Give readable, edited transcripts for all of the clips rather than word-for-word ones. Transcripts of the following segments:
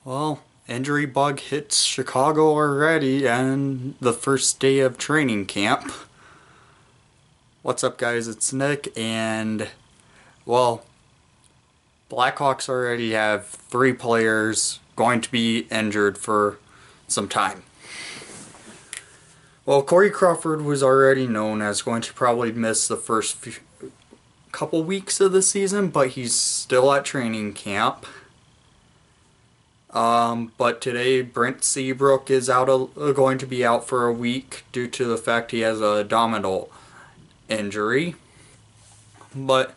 Well, injury bug hits Chicago already and the first day of training camp. What's up, guys? It's Nick, and well, Blackhawks already have 3 players going to be injured for some time. Well, Corey Crawford was already known as going to probably miss the first couple weeks of the season, but he's still at training camp. But today Brent Seabrook is going to be out for a week due to the fact he has a abdominal injury. But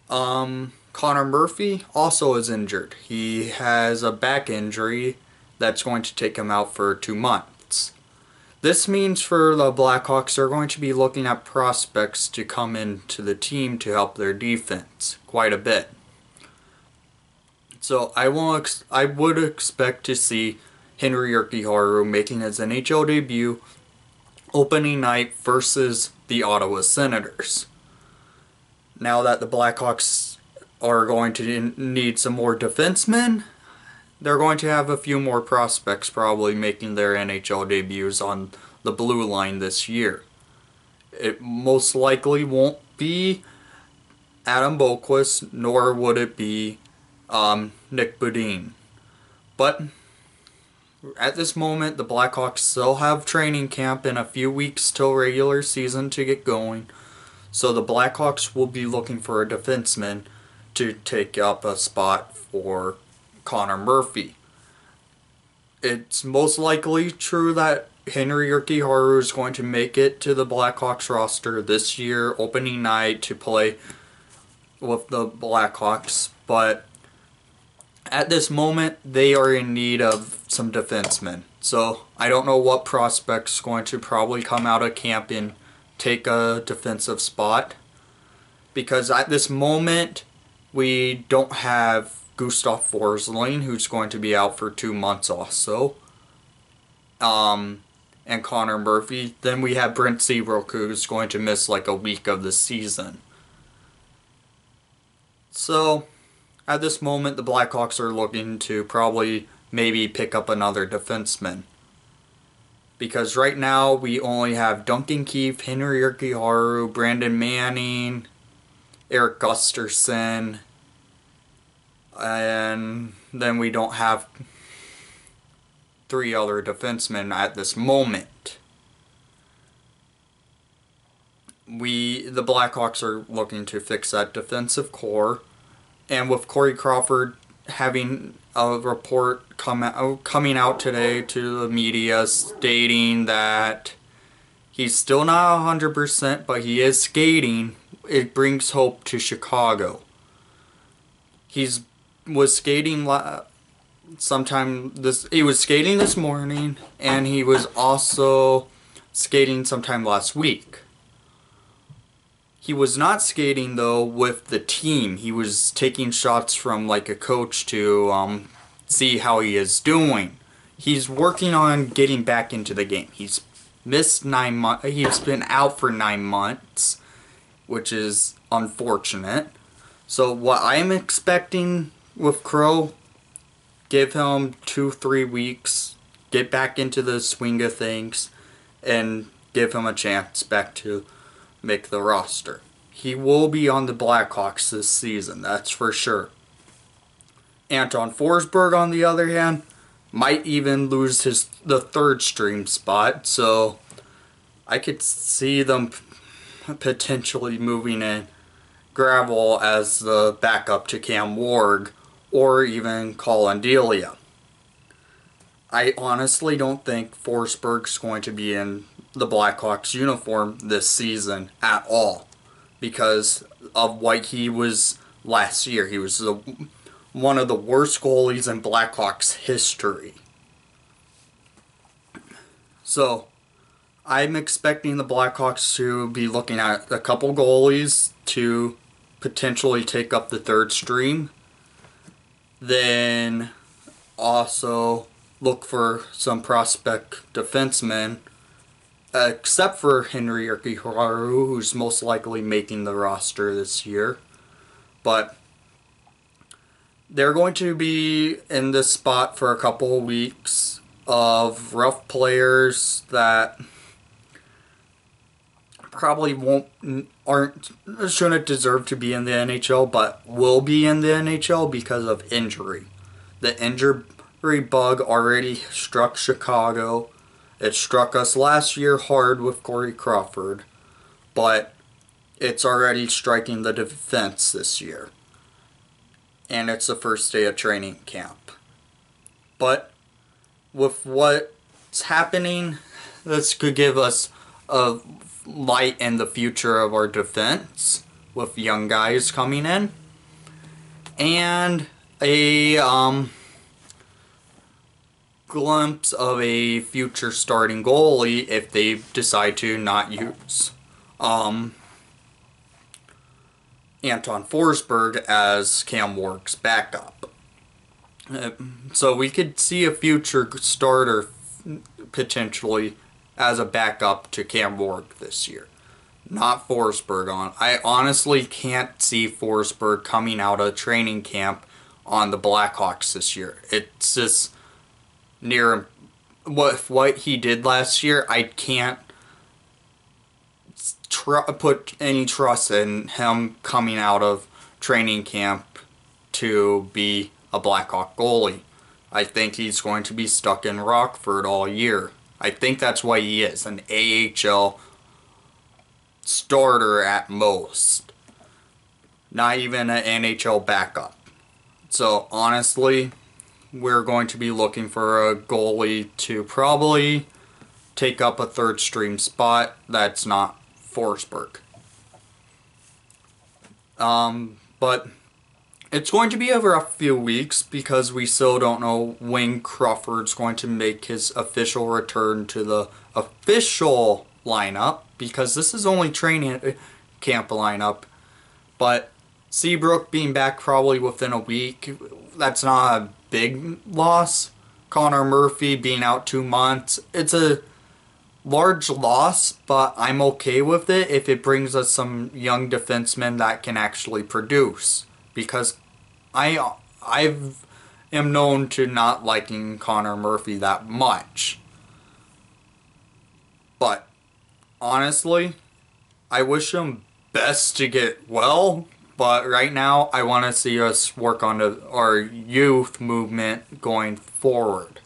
Connor Murphy also is injured. He has a back injury that's going to take him out for 2 months. This means for the Blackhawks, they're going to be looking at prospects to come into the team to help their defense quite a bit. So I would expect to see Henry Urquiharu making his NHL debut opening night versus the Ottawa Senators. Now that the Blackhawks are going to need some more defensemen, they're going to have a few more prospects probably making their NHL debuts on the blue line this year. It most likely won't be Adam Boqvist, nor would it be Nick Bodine. But at this moment, the Blackhawks still have training camp in a few weeks till regular season to get going. So the Blackhawks will be looking for a defenseman to take up a spot for Connor Murphy. It's most likely true that Henry Urquiharu is going to make it to the Blackhawks roster this year, opening night, to play with the Blackhawks, but at this moment, they are in need of some defensemen. So I don't know what prospect's going to probably come out of camp and take a defensive spot. Because at this moment, we don't have Gustav Forsberg, who's going to be out for 2 months also. And Connor Murphy. Then we have Brent Seabrook, who's going to miss like a week of the season. So at this moment, the Blackhawks are looking to probably maybe pick up another defenseman. Because right now, we only have Duncan Keith, Henry Urquiharu, Brandon Manning, Eric Gusterson, and then we don't have 3 other defensemen at this moment. The Blackhawks are looking to fix that defensive core. And with Corey Crawford having a report coming out today to the media stating that he's still not 100%, but he is skating, it brings hope to Chicago. He was skating this morning, and he was also skating sometime last week. He was not skating, though, with the team. He was taking shots from, like, a coach to see how he is doing. He's working on getting back into the game. He's missed 9 months. He's been out for 9 months, which is unfortunate. So what I'm expecting with Crow, give him 2-3 weeks, get back into the swing of things, and give him a chance back to make the roster. He will be on the Blackhawks this season, that's for sure. Anton Forsberg, on the other hand, might even lose the 3rd string spot, so I could see them potentially moving in Gravel as the backup to Cam Ward, or even Colin Delia. I honestly don't think Forsberg's going to be in the Blackhawks uniform this season at all because of what he was last year. He was one of the worst goalies in Blackhawks history. So I'm expecting the Blackhawks to be looking at a couple goalies to potentially take up the 3rd string. Then also look for some prospect defensemen, except for Henry Urquiharu, who's most likely making the roster this year. But they're going to be in this spot for a couple of weeks of rough players that probably shouldn't deserve to be in the NHL, but will be in the NHL because of injury. The injury bug already struck Chicago. It struck us last year hard with Corey Crawford, but it's already striking the defense this year. And it's the first day of training camp. But with what's happening, this could give us a light in the future of our defense with young guys coming in, and a glimpse of a future starting goalie if they decide to not use Anton Forsberg as Cam Ward's backup. So we could see a future starter potentially as a backup to Cam Ward this year. Not Forsberg on. I honestly can't see Forsberg coming out of training camp on the Blackhawks this year. It's just near what he did last year. I can't put any trust in him coming out of training camp to be a Blackhawk goalie. I think he's going to be stuck in Rockford all year. I think that's why he is an AHL starter at most. Not even an NHL backup. So honestly, we're going to be looking for a goalie to probably take up a third string spot that's not Forsberg. But it's going to be a rough few weeks because we still don't know when Crawford's going to make his official return to the official lineup, because this is only training camp lineup. But Seabrook being back probably within a week, that's not a big loss. Connor Murphy being out 2 months, it's a large loss, but I'm okay with it if it brings us some young defensemen that can actually produce. Because I am known to not liking Connor Murphy that much. But honestly, I wish him best to get well. But right now, I want to see us work on our youth movement going forward.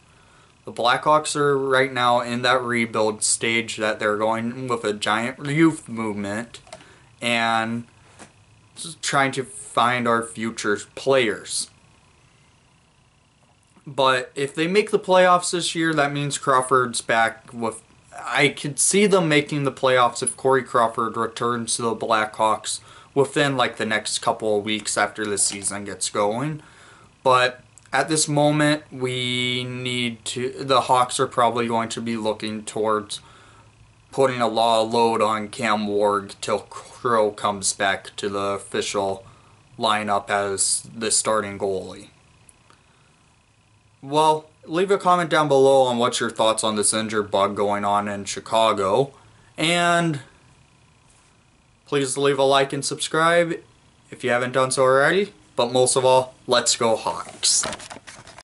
The Blackhawks are right now in that rebuild stage that they're going with a giant youth movement and trying to find our future players. But if they make the playoffs this year, that means Crawford's back with... I could see them making the playoffs if Corey Crawford returns to the Blackhawks within like the next couple of weeks after the season gets going. But at this moment, the Hawks are probably going to be looking towards putting a load on Cam Ward till Crow comes back to the official lineup as the starting goalie. Well, leave a comment down below on what's your thoughts on this injured bug going on in Chicago. And please leave a like and subscribe if you haven't done so already. But most of all, let's go Hawks.